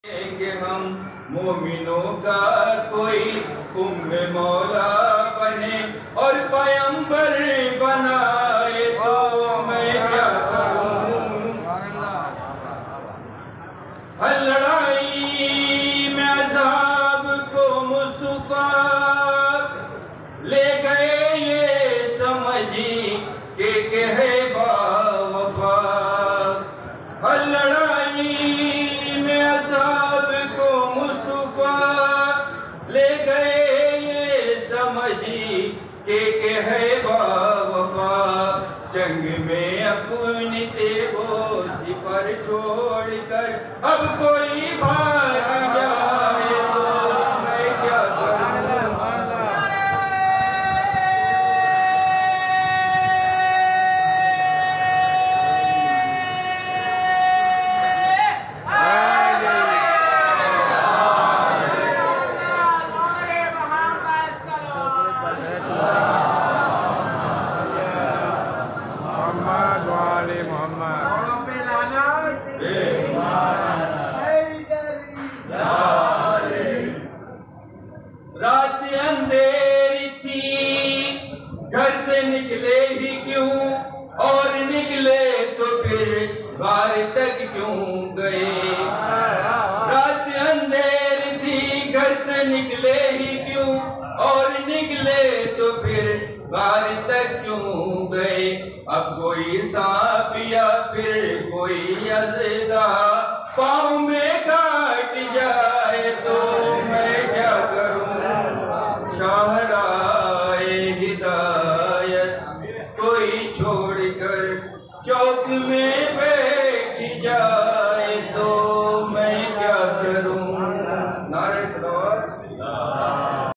कि हम मोमिनों का कोई उम्मे मौला बने और पैगंबर बनाए तो मैं क्या करूं। हर लड़ाई में अज़ाब को मुस्तफा ले गए ये समझी कि है बावफा। हर लड़ाई में अज़ाब को मुस्तफा ले गए ये समझी कि है बावफा। जंग में अपनी तेबोझ पर छोड़कर अब कोई भाग जाए तो मैं क्या करूं। रात अंधेरी थी घर से निकले ही क्यों और निकले तो फिर बार तक क्यों गए। रात अंधेरी थी घर से निकले ही क्यों और निकले तो फिर बार तक क्यों गए। अब कोई सांप या फिर कोई अज़दा पाँव में काट जाए तो मैं क्या करूं। शाहराए हिदायत कोई छोड़कर चौक में बैठ जाए तो मैं क्या करूं। नारे सलावत।